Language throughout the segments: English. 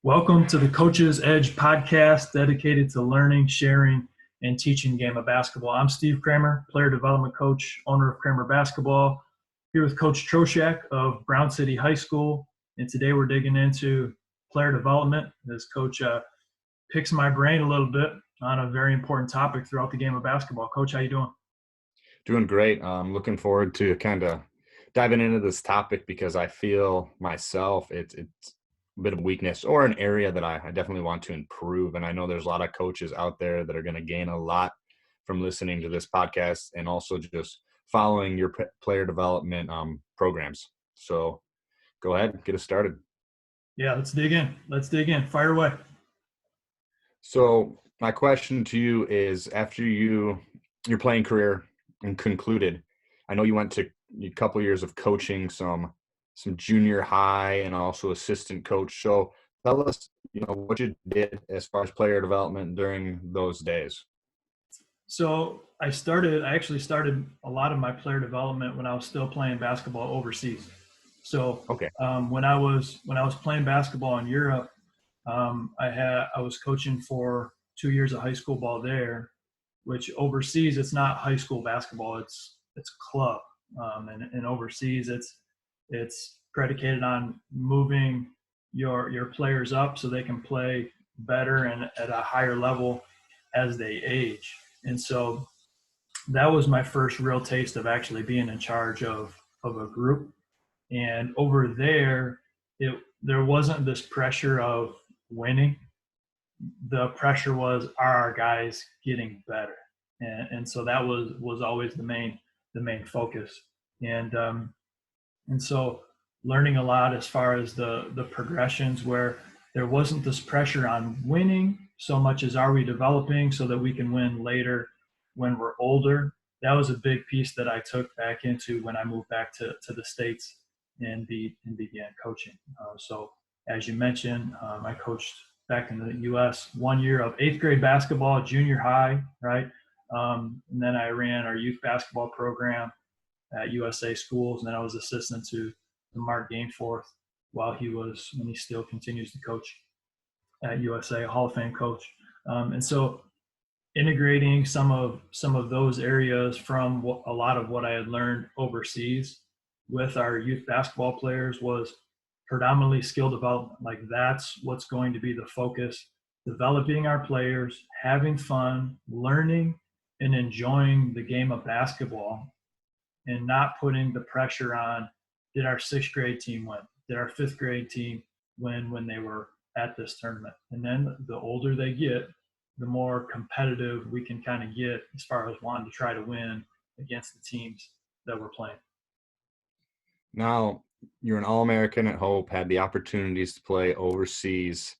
Welcome to the Coach's Edge podcast dedicated to learning, sharing, and teaching the game of basketball. I'm Steve Cramer, player development coach, owner of Cramer Basketball, here with Coach Troshak of Brown City High School. And today we're digging into player development as Coach picks my brain a little bit on a very important topic throughout the game of basketball. Coach, how you doing? Doing great. I'm looking forward to kind of diving into this topic because I feel myself it's a bit of weakness or an area that I definitely want to improve. And I know there's a lot of coaches out there that are going to gain a lot from listening to this podcast and also just following your player development programs. So go ahead, get us started. Yeah, let's dig in. Fire away. So my question to you is, after your playing career and concluded, I know you went to a couple of years of coaching some junior high and also assistant coach. So tell us, what you did as far as player development during those days. So I actually started a lot of my player development when I was still playing basketball overseas. So Okay. When I was playing basketball in Europe, I was coaching for 2 years of high school ball there, which overseas it's not high school basketball, it's club, and overseas it's predicated on moving your players up so they can play better and at a higher level as they age. And so that was my first real taste of actually being in charge of a group. And over there, there wasn't this pressure of winning. The pressure was, are our guys getting better? And so that was always the main focus. And so learning a lot as far as the progressions, where there wasn't this pressure on winning so much as are we developing so that we can win later when we're older. That was a big piece that I took back into when I moved back to the States and began coaching. So as you mentioned, I coached back in the U.S. 1 year of 8th grade basketball, junior high, right? And then I ran our youth basketball program at USA schools, and then I was assistant to Mark Gainforth when he still continues to coach at USA, Hall of Fame coach. And so integrating some of those areas from a lot of what I had learned overseas with our youth basketball players was predominantly skill development. Like, that's what's going to be the focus: developing our players, having fun, learning and enjoying the game of basketball, and not putting the pressure on, did our 6th grade team win? Did our 5th grade team win when they were at this tournament? And then the older they get, the more competitive we can kind of get as far as wanting to try to win against the teams that we're playing. Now, you're an All-American at Hope, had the opportunities to play overseas.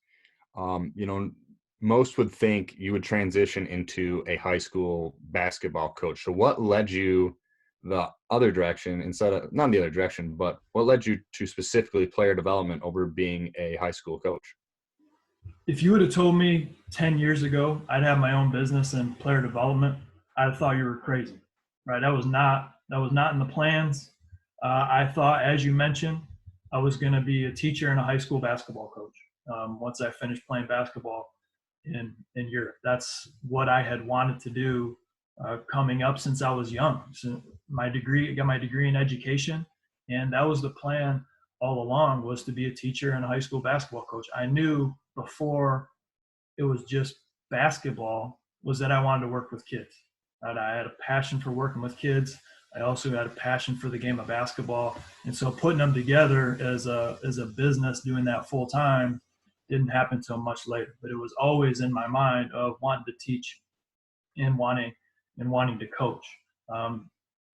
Most would think you would transition into a high school basketball coach. So what led you the other direction not the other direction, but what led you to specifically player development over being a high school coach? If you would have told me 10 years ago I'd have my own business in player development, I'd have thought you were crazy, right? That was not in the plans. I thought, as you mentioned, I was going to be a teacher and a high school basketball coach once I finished playing basketball in Europe. That's what I had wanted to do coming up since I was young. So I got my degree in education, and that was the plan all along, was to be a teacher and a high school basketball coach. I knew before it was just basketball was that I wanted to work with kids. And I had a passion for working with kids. I also had a passion for the game of basketball. And so putting them together as a business, doing that full time, didn't happen until much later. But it was always in my mind of wanting to teach and wanting to coach.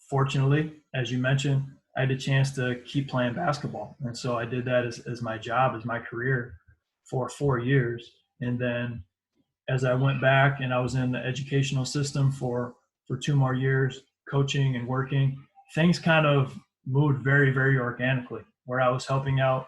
Fortunately, as you mentioned, I had a chance to keep playing basketball. And so I did that as my job, as my career for 4 years. And then as I went back and I was in the educational system for 2 more years, coaching and working, things kind of moved very, very organically, where I was helping out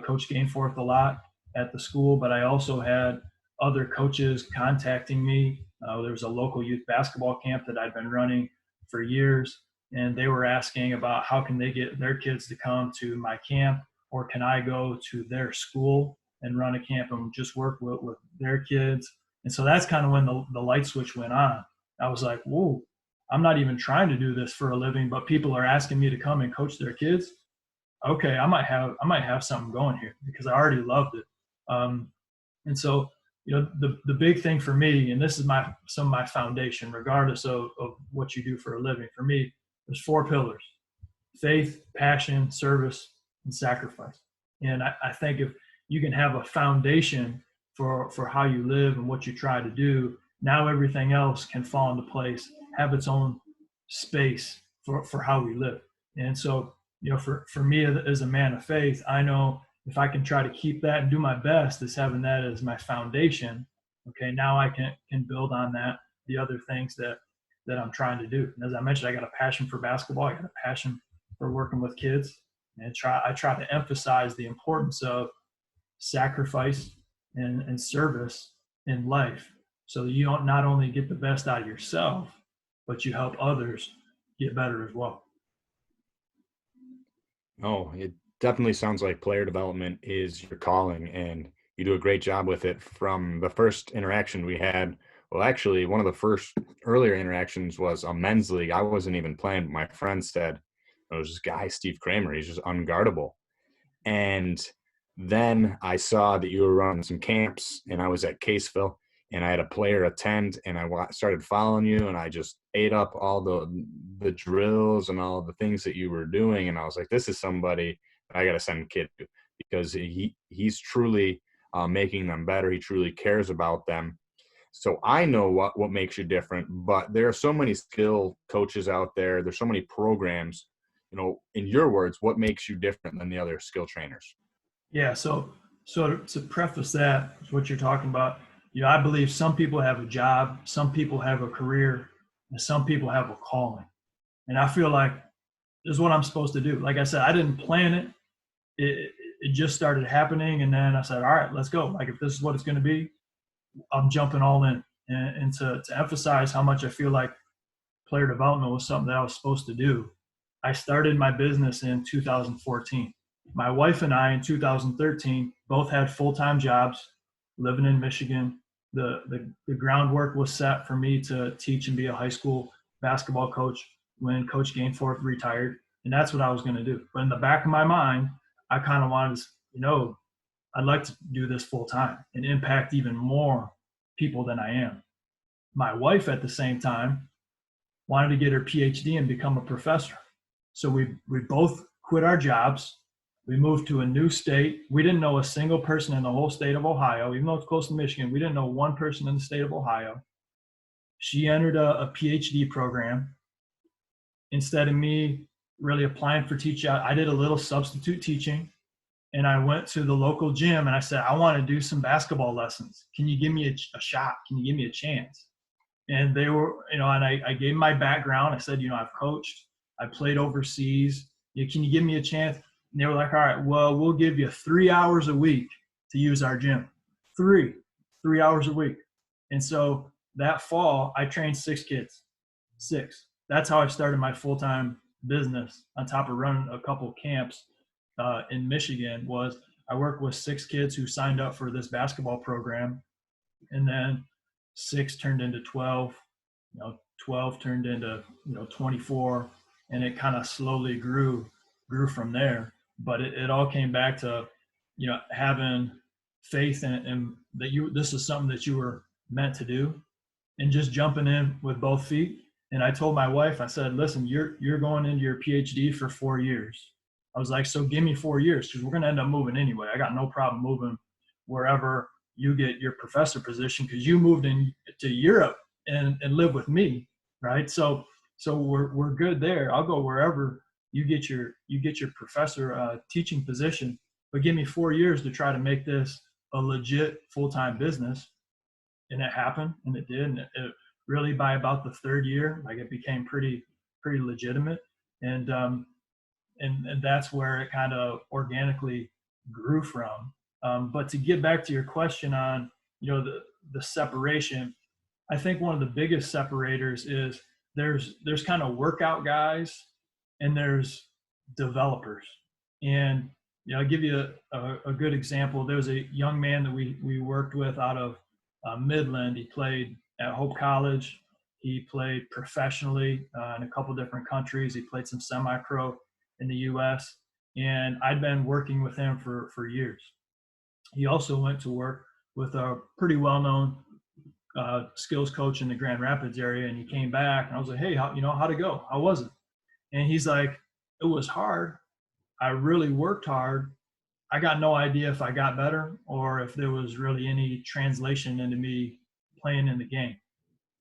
Coach Gainforth a lot at the school, but I also had other coaches contacting me. There was a local youth basketball camp that I'd been running for years, and they were asking about how can they get their kids to come to my camp, or can I go to their school and run a camp and just work with their kids. And so that's kind of when the light switch went on. I was like, whoa, I'm not even trying to do this for a living, but people are asking me to come and coach their kids. Okay, I might have something going here because I already loved it. And so, the big thing for me, and this is some of my foundation, regardless of what you do for a living. For me, there's 4 pillars: faith, passion, service, and sacrifice. And I think if you can have a foundation for how you live and what you try to do, now everything else can fall into place, have its own space for how we live. And so, for me as a man of faith, I know if I can try to keep that and do my best as having that as my foundation, okay, now I can build on that, the other things that I'm trying to do. And as I mentioned, I got a passion for basketball. I got a passion for working with kids, and I try to emphasize the importance of sacrifice and service in life, so that you don't not only get the best out of yourself, but you help others get better as well. Oh, it definitely sounds like player development is your calling, and you do a great job with it. From the first interaction we had, well, actually, one of the first earlier interactions was a men's league. I wasn't even playing, but my friend said, "It was this guy, Steve Cramer. He's just unguardable." And then I saw that you were running some camps, and I was at Caseville, and I had a player attend, and I started following you, and I just ate up all the drills and all the things that you were doing, and I was like, this is somebody that I got to send a kid to, because he's truly making them better. He truly cares about them. So I know what makes you different, but there are so many skill coaches out there. There's so many programs. In your words, what makes you different than the other skill trainers? Yeah. So to preface that, what you're talking about, I believe some people have a job, some people have a career, and some people have a calling. And I feel like this is what I'm supposed to do. Like I said, I didn't plan it. It just started happening. And then I said, all right, let's go. Like, if this is what it's going to be, I'm jumping all in. And to emphasize how much I feel like player development was something that I was supposed to do, I started my business in 2014. My wife and I in 2013 both had full-time jobs living in Michigan. The groundwork was set for me to teach and be a high school basketball coach when Coach Gainforth retired. And that's what I was going to do. But in the back of my mind, I kind of wanted to, I'd like to do this full time and impact even more people than I am. My wife at the same time wanted to get her PhD and become a professor. So we both quit our jobs. We moved to a new state. We didn't know a single person in the whole state of Ohio, even though it's close to Michigan. We didn't know one person in the state of Ohio. She entered a PhD program. Instead of me really applying for teaching, I did a little substitute teaching. And I went to the local gym and I said, I want to do some basketball lessons. Can you give me a shot? Can you give me a chance? And they were, and I gave my background. I said, I've coached, I played overseas. Can you give me a chance? And they were like, all right, well, we'll give you 3 hours a week to use our gym. Three hours a week. And so that fall, I trained 6 kids. 6. That's how I started my full-time business, on top of running a couple camps in Michigan. Was I worked with 6 kids who signed up for this basketball program, and then 6 turned into 12, 12 turned into 24, and it kind of slowly grew from there. But it all came back to having faith in that this is something that you were meant to do, and just jumping in with both feet. And I told my wife, I said, listen, you're going into your PhD for 4 years. I was like, so give me 4 years, because we're going to end up moving anyway. I got no problem moving wherever you get your professor position, because you moved to Europe and live with me, right? So we're good there. I'll go wherever you get your professor teaching position, but give me 4 years to try to make this a legit full-time business. And it happened, and it did. And it really, by about the 3rd year, like, it became pretty legitimate. And that's where it kind of organically grew from. But to get back to your question on, the separation, I think one of the biggest separators is there's kind of workout guys and there's developers. And Yeah, I'll give you a good example. There was a young man that we worked with out of Midland. He played at Hope College. He played professionally in a couple different countries. He played some semi-pro in the U.S. And I'd been working with him for years. He also went to work with a pretty well-known skills coach in the Grand Rapids area. And he came back, and I was like, "Hey, how'd it go? How was it?" And he's like, "It was hard. I really worked hard. I got no idea if I got better or if there was really any translation into me playing in the game.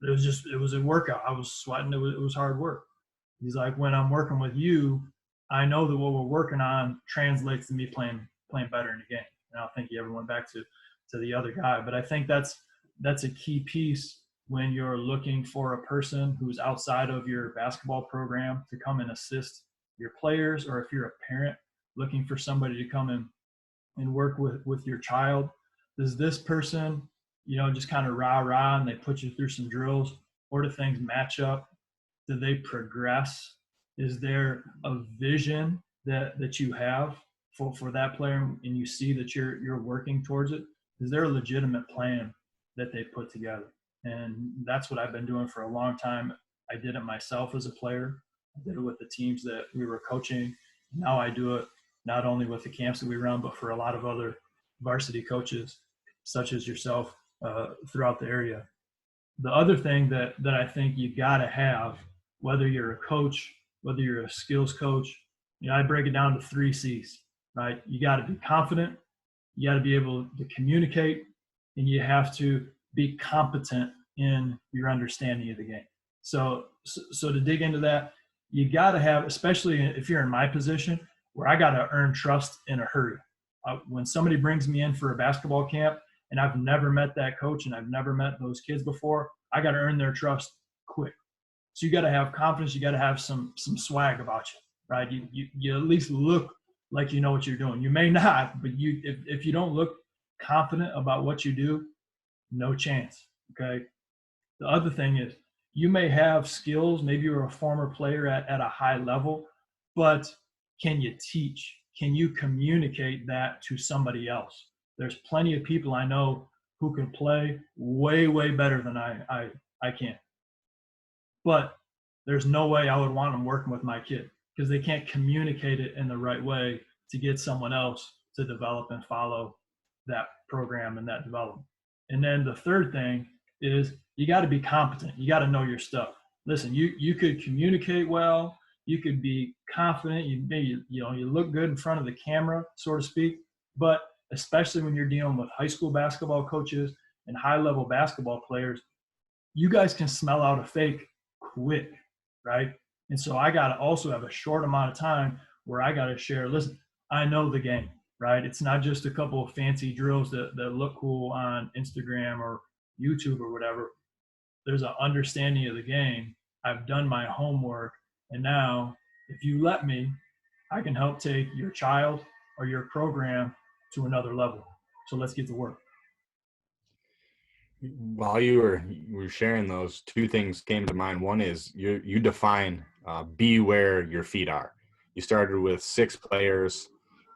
It was a workout. I was sweating. It was hard work." He's like, "When I'm working with you, I know that what we're working on translates to me playing better in the game." And I don't think he ever went back to the other guy, but I think that's a key piece when you're looking for a person who's outside of your basketball program to come and assist your players, or if you're a parent looking for somebody to come in and work with your child. Does this person, just kind of rah rah and they put you through some drills, or do things match up? Do they progress? Is there a vision that you have for that player, and you see that you're working towards it? Is there a legitimate plan that they put together? And that's what I've been doing for a long time. I did it myself as a player. I did it with the teams that we were coaching. Now I do it not only with the camps that we run, but for a lot of other varsity coaches, such as yourself, throughout the area. The other thing that I think you got to have, whether you're a coach, whether you're a skills coach, I break it down to 3 C's, right? You got to be confident, you got to be able to communicate, and you have to be competent in your understanding of the game. So to dig into that, you got to have, especially if you're in my position, where I got to earn trust in a hurry. When somebody brings me in for a basketball camp and I've never met that coach and I've never met those kids before, I got to earn their trust quick. So you got to have confidence. You got to have some swag about you, right? You at least look like you know what you're doing. You may not, but if you don't look confident about what you do, no chance. Okay. The other thing is, you may have skills. Maybe you're a former player at a high level, but can you teach? Can you communicate that to somebody else? There's plenty of people I know who can play way better than I can. But there's no way I would want them working with my kid, because they can't communicate it in the right way to get someone else to develop and follow that program and that development. And then the third thing is, you got to be competent. You got to know your stuff. Listen, you could communicate well, you could be confident, you look good in front of the camera, so to speak, but especially when you're dealing with high school basketball coaches and high level basketball players, you guys can smell out a fake quick, right? And so I got to also have a short amount of time where I got to share, listen, I know the game, right? It's not just a couple of fancy drills that look cool on Instagram or YouTube or whatever. There's an understanding of the game. I've done my homework. And now, if you let me, I can help take your child or your program to another level. So let's get to work. While you were sharing, those two things came to mind. One is you define be where your feet are. You started with 6 players,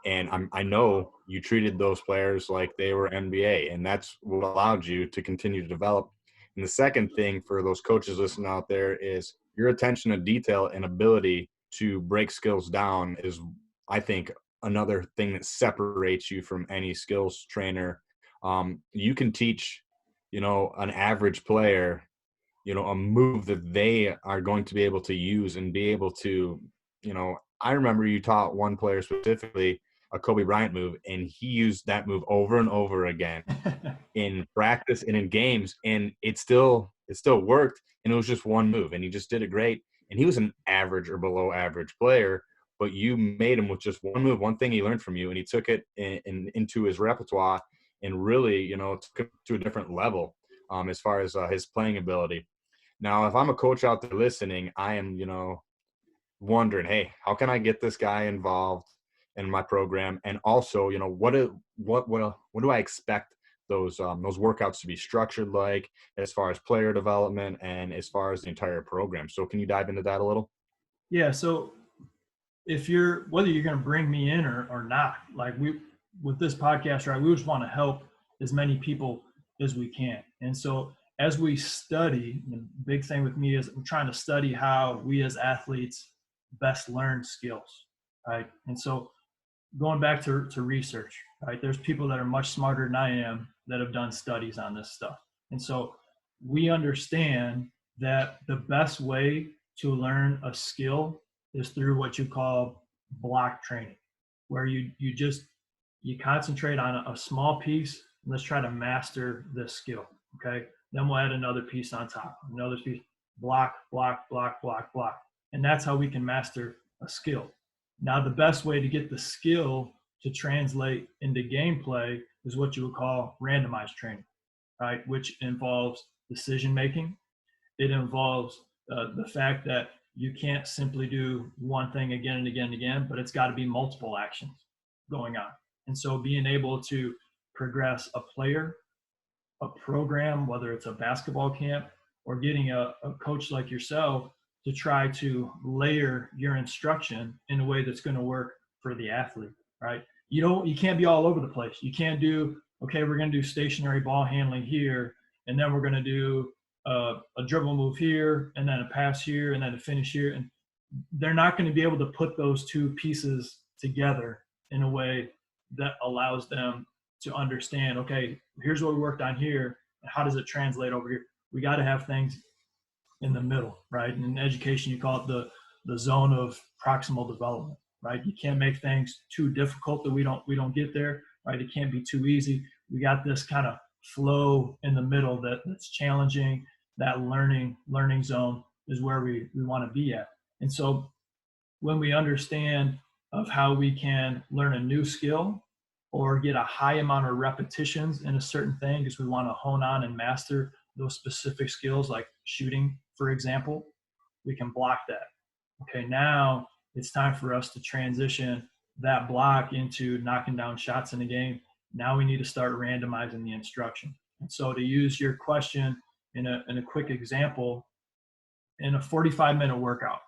and I know you treated those players like they were NBA, and that's what allowed you to continue to develop. And the second thing for those coaches listening out there is your attention to detail and ability to break skills down is, I think, another thing that separates you from any skills trainer. You can teach an average player, a move that they are going to be able to use and be able to, I remember you taught one player specifically a Kobe Bryant move, and he used that move over and over again in practice and in games, and it still worked, and it was just one move, and he just did it great. And he was an average or below average player, but you made him with just one move, one thing he learned from you, and he took it into his repertoire and really, took it to a different level as far as his playing ability. Now, if I'm a coach out there listening, I am, wondering, hey, how can I get this guy involved in my program? And also, what do I expect those workouts to be structured like, as far as player development and as far as the entire program? So can you dive into that a little? Yeah. So whether you're going to bring me in or not, like with this podcast, right, we just want to help as many people as we can. And so as we study, the big thing with me is I'm trying to study how we as athletes best learn skills, right? And so going back to research, right, there's people that are much smarter than I am that have done studies on this stuff. And so we understand that the best way to learn a skill is through what you call block training, where you concentrate on a small piece. And let's try to master this skill. Okay. Then we'll add another piece on top, another piece, block, block, block, block, block. And that's how we can master a skill. Now, the best way to get the skill to translate into gameplay is what you would call randomized training, right? Which involves decision making. It involves the fact that you can't simply do one thing again and again and again, but it's got to be multiple actions going on. And so being able to progress a player, a program, whether it's a basketball camp or getting a coach like yourself to try to layer your instruction in a way that's going to work for the athlete, right? You can't be all over the place. You can't do, okay, we're going to do stationary ball handling here, and then we're going to do a dribble move here, and then a pass here, and then a finish here. And they're not going to be able to put those two pieces together in a way that allows them to understand, okay, here's what we worked on here. How does it translate over here? We got to have things in the middle, right? And in education, you call it the zone of proximal development, right? You can't make things too difficult that we don't get there, right? It can't be too easy. We got this kind of flow in the middle that's challenging. That learning zone is where we want to be at. And so when we understand of how we can learn a new skill or get a high amount of repetitions in a certain thing because we want to hone on and master those specific skills like shooting, for example, we can block that. Okay, now it's time for us to transition that block into knocking down shots in the game. Now we need to start randomizing the instruction. And so to use your question in a quick example, in a 45-minute workout,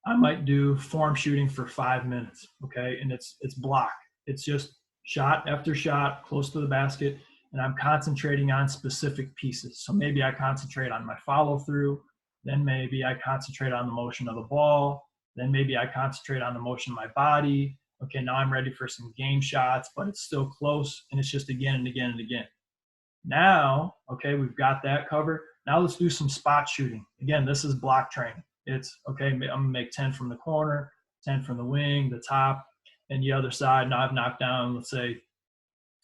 I might do form shooting for 5 minutes, okay? And it's block. It's just shot after shot close to the basket, and I'm concentrating on specific pieces. So maybe I concentrate on my follow through, then maybe I concentrate on the motion of the ball, then maybe I concentrate on the motion of my body. Okay, now I'm ready for some game shots, but it's still close, and it's just again and again and again. Now, okay, we've got that covered. Now let's do some spot shooting. Again, this is block training. It's, okay, I'm going to make 10 from the corner, 10 from the wing, the top, and the other side. Now I've knocked down, let's say,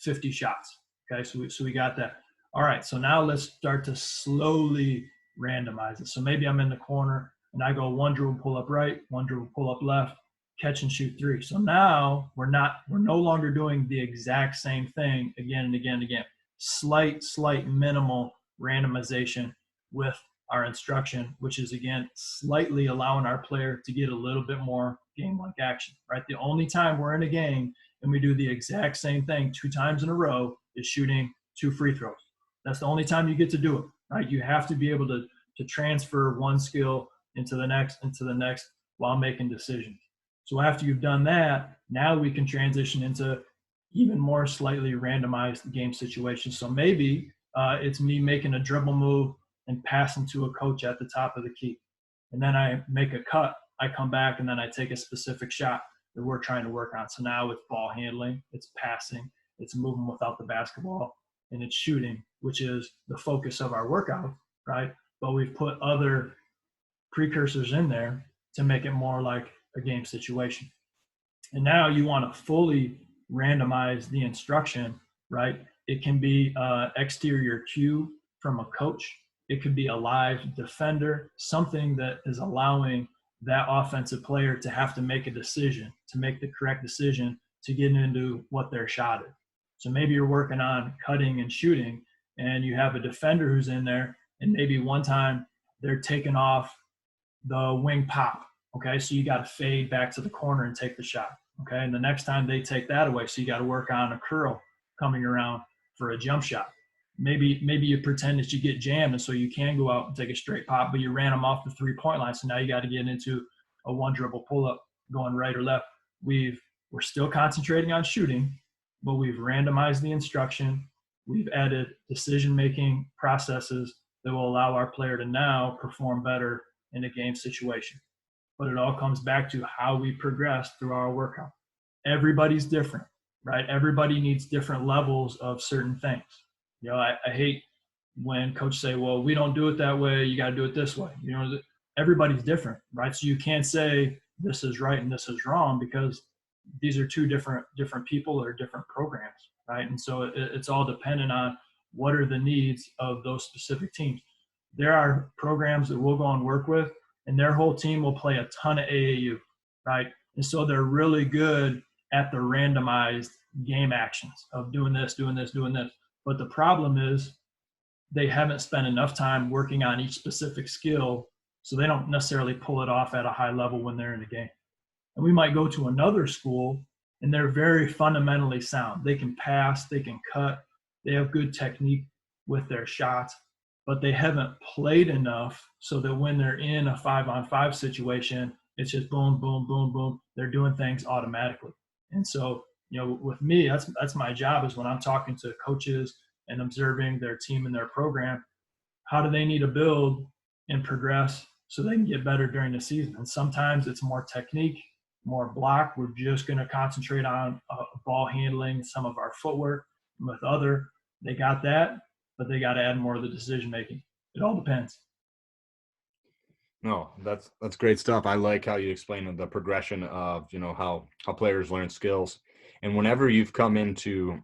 50 shots. Okay, so we got that. All right, so now let's start to slowly randomize it. So maybe I'm in the corner, and I go one dribble pull up right, one dribble pull up left, catch and shoot three. So now we're no longer doing the exact same thing again and again and again. Slight minimal randomization with our instruction, which is again slightly allowing our player to get a little bit more game-like action, right? The only time we're in a game and we do the exact same thing 2 times in a row is shooting 2 free throws. That's the only time you get to do it, right? You have to be able to transfer one skill into the next while making decisions. So after you've done that, now we can transition into even more slightly randomized game situations. So maybe it's me making a dribble move and passing to a coach at the top of the key. And then I make a cut, I come back, and then I take a specific shot that we're trying to work on. So now it's ball handling, it's passing, it's moving without the basketball, and it's shooting, which is the focus of our workout, right? But we've put other precursors in there to make it more like a game situation. And now you want to fully randomize the instruction, right? It can be exterior cue from a coach. It could be a live defender, something that is allowing that offensive player to have to make a decision, to make the correct decision to get into what they're shot at. So maybe you're working on cutting and shooting, and you have a defender who's in there, and maybe one time they're taking off the wing pop. Okay, so you got to fade back to the corner and take the shot. Okay, and the next time they take that away, so you got to work on a curl coming around for a jump shot. Maybe you pretend that you get jammed, and so you can go out and take a straight pop, but you ran them off the 3-point line. So now you got to get into a one dribble pull up going right or left. We're still concentrating on shooting, but we've randomized the instruction. We've added decision-making processes that will allow our player to now perform better in a game situation. But it all comes back to how we progress through our workout. Everybody's different, right? Everybody needs different levels of certain things. I hate when coaches say, well, we don't do it that way. You got to do it this way. Everybody's different, right? So you can't say this is right and this is wrong, because these are two different people or different programs, right? And so it's all dependent on what are the needs of those specific teams. There are programs that we'll go and work with, and their whole team will play a ton of AAU, right? And so they're really good at the randomized game actions of doing this, doing this, doing this. But the problem is they haven't spent enough time working on each specific skill, so they don't necessarily pull it off at a high level when they're in a game. And we might go to another school, and they're very fundamentally sound. They can pass, they can cut, they have good technique with their shots, but they haven't played enough so that when they're in a 5-on-5 situation, it's just boom, boom, boom, boom. They're doing things automatically. And so, with me, that's my job, is when I'm talking to coaches and observing their team and their program, how do they need to build and progress so they can get better during the season? And sometimes it's more technique, more block. We're just going to concentrate on ball handling, some of our footwork. With other, they got that, but they got to add more of the decision making. It all depends. No, that's great stuff. I like how you explain the progression of, how players learn skills. And whenever you've come into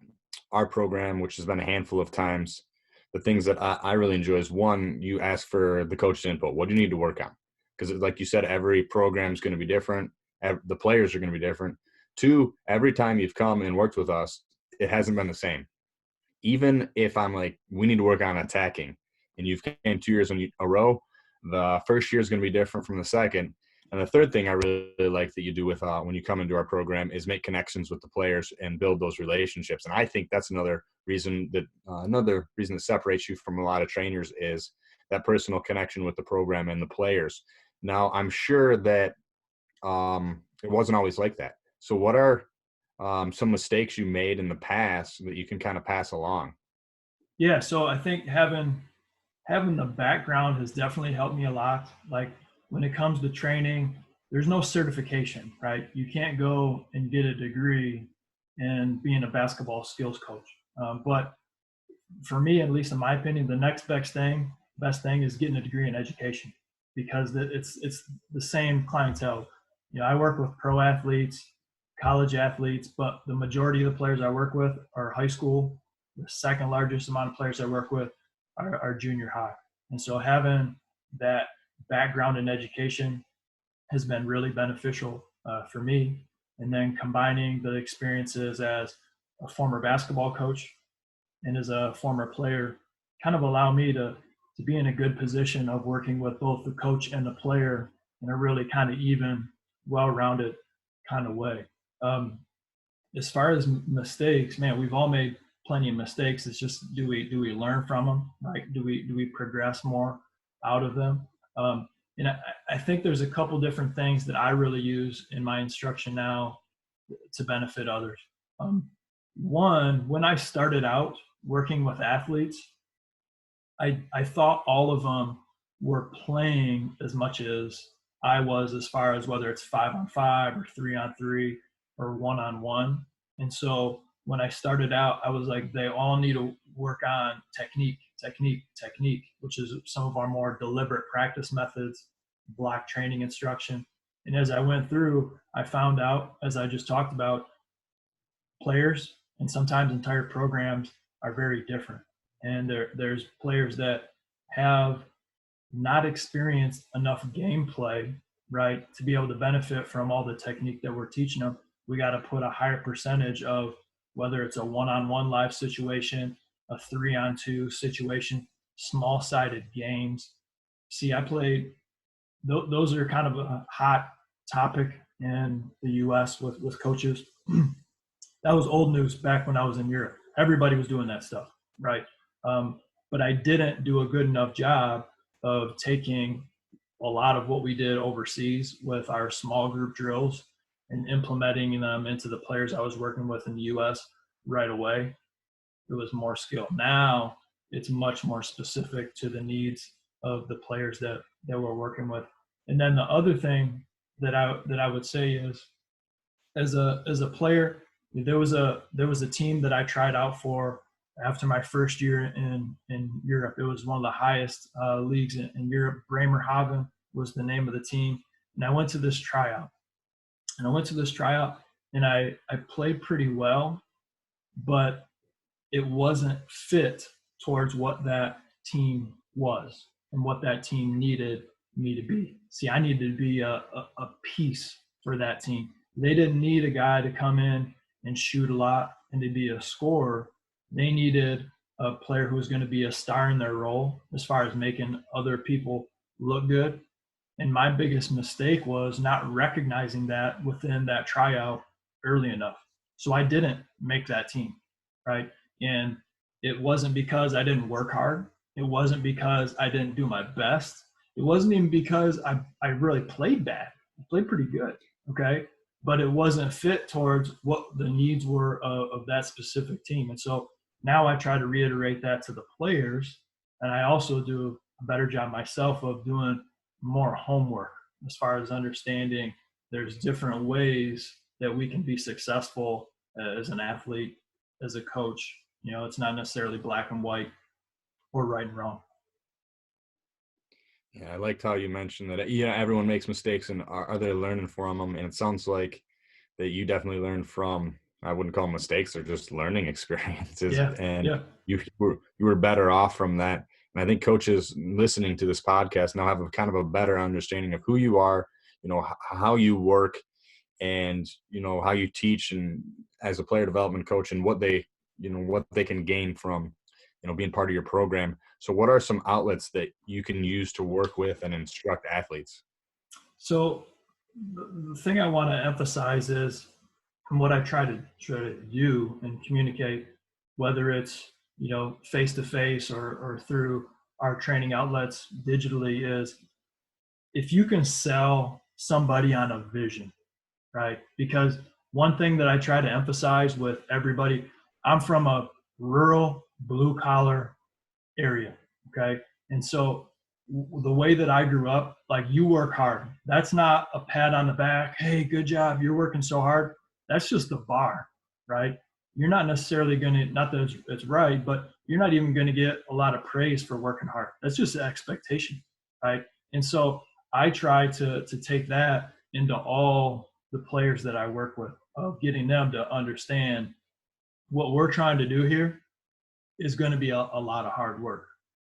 our program, which has been a handful of times, the things that I really enjoy is, one, you ask for the coach's input. What do you need to work on? Because like you said, every program is going to be different. The players are going to be different. Two, every time you've come and worked with us, it hasn't been the same. Even if I'm like, we need to work on attacking, and you've came 2 years in a row, the first year is going to be different from the second. And the third thing I really like that you do with when you come into our program is make connections with the players and build those relationships. And I think that's another reason that separates you from a lot of trainers, is that personal connection with the program and the players. Now, I'm sure that it wasn't always like that. So what are some mistakes you made in the past that you can kind of pass along? Yeah, so I think having the background has definitely helped me a lot. Like, when it comes to training, there's no certification, right? You can't go and get a degree in being a basketball skills coach. But for me, at least in my opinion, the next best thing is getting a degree in education, because it's the same clientele. I work with pro athletes, college athletes, but the majority of the players I work with are high school. The second largest amount of players I work with are junior high. And so having that background in education has been really beneficial for me. And then combining the experiences as a former basketball coach and as a former player kind of allow me to be in a good position of working with both the coach and the player in a really kind of even, well-rounded kind of way. As far as mistakes, man, we've all made plenty of mistakes. It's just, do we learn from them? Right? Do we progress more out of them? And I think there's a couple different things that I really use in my instruction now to benefit others. One, when I started out working with athletes, I thought all of them were playing as much as I was, as far as whether it's 5-on-5 or 3-on-3 or 1-on-1. And so when I started out, I was like, they all need to work on technique, which is some of our more deliberate practice methods, block training instruction. And as I went through, I found out, as I just talked about, players and sometimes entire programs are very different. And there's players that have not experienced enough gameplay, right, to be able to benefit from all the technique that we're teaching them. We got to put a higher percentage of, whether it's a 1-on-1 live situation, a 3-on-2 situation, small-sided games. See, I played, those are kind of a hot topic in the U.S. with coaches. That was old news back when I was in Europe. Everybody was doing that stuff, right? But I didn't do a good enough job of taking a lot of what we did overseas with our small group drills and implementing them into the players I was working with in the U.S. right away. It was more skill. Now it's much more specific to the needs of the players that we're working with. And then the other thing that I would say is, as a player, there was a team that I tried out for after my first year in Europe. It was one of the highest leagues in Europe. Bremerhaven was the name of the team, and I went to this tryout. And I played pretty well, but it wasn't fit towards what that team was and what that team needed me to be. See, I needed to be a piece for that team. They didn't need a guy to come in and shoot a lot and to be a scorer. They needed a player who was going to be a star in their role as far as making other people look good. And my biggest mistake was not recognizing that within that tryout early enough. So I didn't make that team, right? And it wasn't because I didn't work hard. It wasn't because I didn't do my best. It wasn't even because I really played bad. I played pretty good, okay? But it wasn't fit towards what the needs were of that specific team. And so now I try to reiterate that to the players. And I also do a better job myself of doing more homework as far as understanding there's different ways that we can be successful as an athlete, as a coach. You know, it's not necessarily black and white or right and wrong. Yeah, I liked how you mentioned that, everyone makes mistakes, and are they learning from them? And it sounds like that you definitely learned from, I wouldn't call them mistakes, they're just learning experiences. Yeah, And yeah. you were better off from that. And I think coaches listening to this podcast now have a kind of a better understanding of who you are, how you work, and how you teach, and as a player development coach, and what they can gain from being part of your program. So what are some outlets that you can use to work with and instruct athletes? So the thing I want to emphasize is, and what I try to do and communicate, whether it's face to face or through our training outlets digitally, is if you can sell somebody on a vision, right? Because one thing that I try to emphasize with everybody, I'm from a rural blue collar area, okay? And so the way that I grew up, like, you work hard. That's not a pat on the back. Hey, good job. You're working so hard. That's just the bar, right? You're not necessarily going to, not that it's right, but you're not even going to get a lot of praise for working hard. That's just the expectation, right? And so I try to take that into all the players that I work with, of getting them to understand what we're trying to do here is going to be a lot of hard work.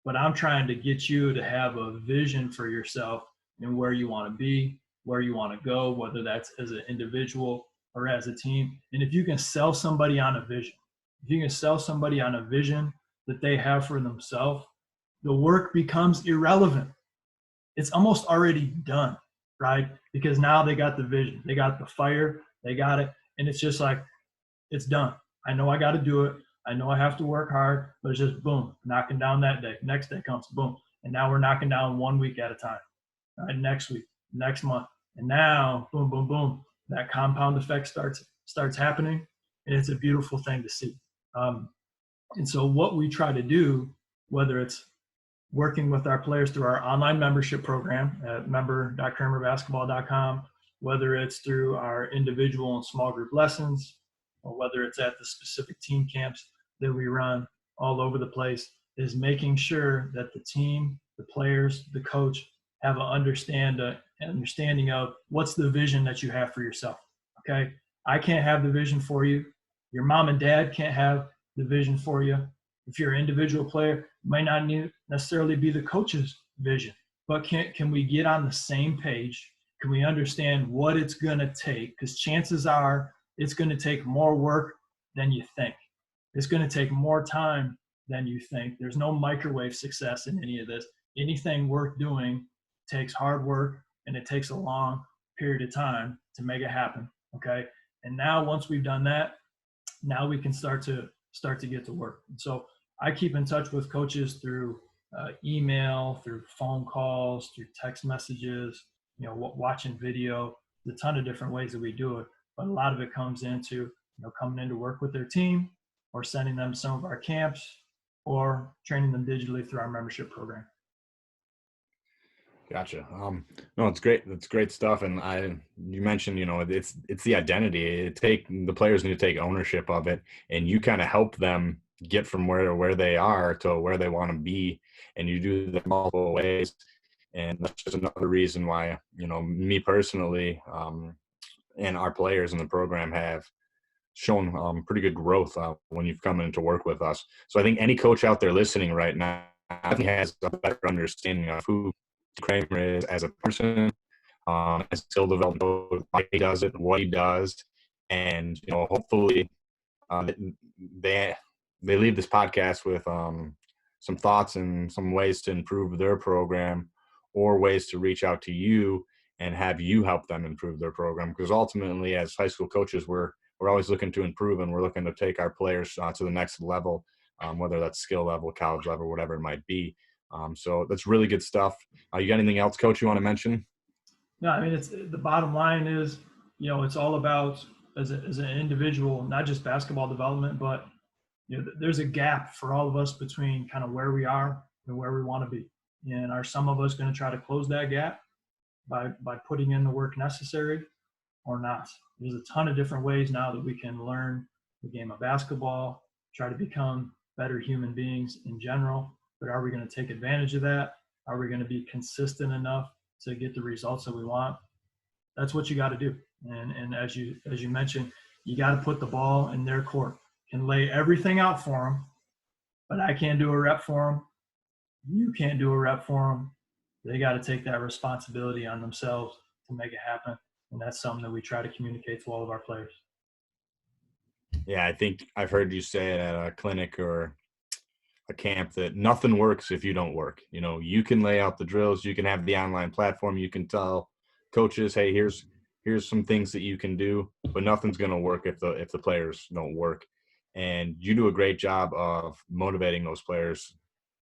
But I'm trying to get you to have a vision for yourself and where you want to be, where you want to go, whether that's as an individual or as a team. And if you can sell somebody on a vision, if you can sell somebody on a vision that they have for themselves, the work becomes irrelevant. It's almost already done, right? Because now they got the vision, they got the fire, they got it. And it's just like, it's done. I know I got to do it. I know I have to work hard, but it's just boom, knocking down that day. Next day comes, boom. And now we're knocking down 1 week at a time. All right, next week, next month. And now, boom, boom, boom, that compound effect starts happening. And it's a beautiful thing to see. And so what we try to do, whether it's working with our players through our online membership program at member.cramerbasketball.com, whether it's through our individual and small group lessons, or whether it's at the specific team camps that we run all over the place, is making sure that the team, the players, the coach have an understanding of what's the vision that you have for yourself. Okay, I can't have the vision for you. Your mom and dad can't have the vision for you. If you're an individual player, it might not necessarily be the coach's vision, but can we get on the same page? Can we understand what it's going to take? Because chances are it's going to take more work than you think. It's going to take more time than you think. There's no microwave success in any of this. Anything worth doing takes hard work, and it takes a long period of time to make it happen. Okay. And now once we've done that, now we can start to get to work. And so I keep in touch with coaches through email, through phone calls, through text messages, watching video. There's a ton of different ways that we do it, but a lot of it comes into, coming in to work with their team, or sending them to some of our camps, or training them digitally through our membership program. Gotcha. No, it's great. That's great stuff. And you mentioned, it's the identity. The players need to take ownership of it, and you kind of help them get from where they are to where they want to be, and you do that multiple ways. And that's just another reason why, me personally, and our players in the program have shown pretty good growth when you've come in to work with us. So I think any coach out there listening right now has a better understanding of who Cramer is as a person, as a skill development coach, why he does it, what he does, and hopefully they leave this podcast with some thoughts and some ways to improve their program, or ways to reach out to you and have you help them improve their program. Because ultimately, as high school coaches, we're always looking to improve, and we're looking to take our players to the next level, whether that's skill level, college level, whatever it might be. So that's really good stuff. You got anything else, Coach, you want to mention? No, I mean, it's the bottom line is, it's all about as an individual, not just basketball development, but there's a gap for all of us between kind of where we are and where we want to be. And are some of us going to try to close that gap by putting in the work necessary, or not? There's a ton of different ways now that we can learn the game of basketball, try to become better human beings in general. But are we going to take advantage of that? Are we going to be consistent enough to get the results that we want? That's what you got to do. And as you mentioned, you got to put the ball in their court. Can lay everything out for them, but I can't do a rep for them. You can't do a rep for them. They got to take that responsibility on themselves to make it happen. And that's something that we try to communicate to all of our players. Yeah, I think I've heard you say it at a clinic or a camp that nothing works if you don't work. You can lay out the drills, you can have the online platform, you can tell coaches, hey, here's some things that you can do, but nothing's going to work if the players don't work. And you do a great job of motivating those players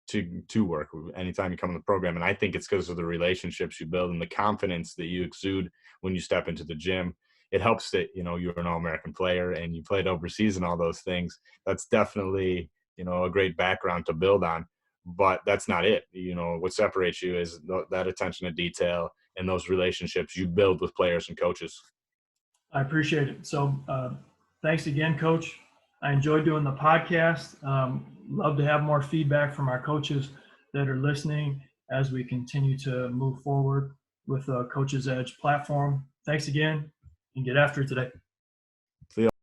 to work anytime you come in the program. And I think it's because of the relationships you build and the confidence that you exude when you step into the gym. It helps that, you're an All-American player and you played overseas and all those things. That's definitely, a great background to build on, but that's not it. What separates you is that attention to detail and those relationships you build with players and coaches. I appreciate it. So thanks again, Coach. I enjoyed doing the podcast. Love to have more feedback from our coaches that are listening as we continue to move forward with the Coach's Edge platform. Thanks again, and get after it today. See you.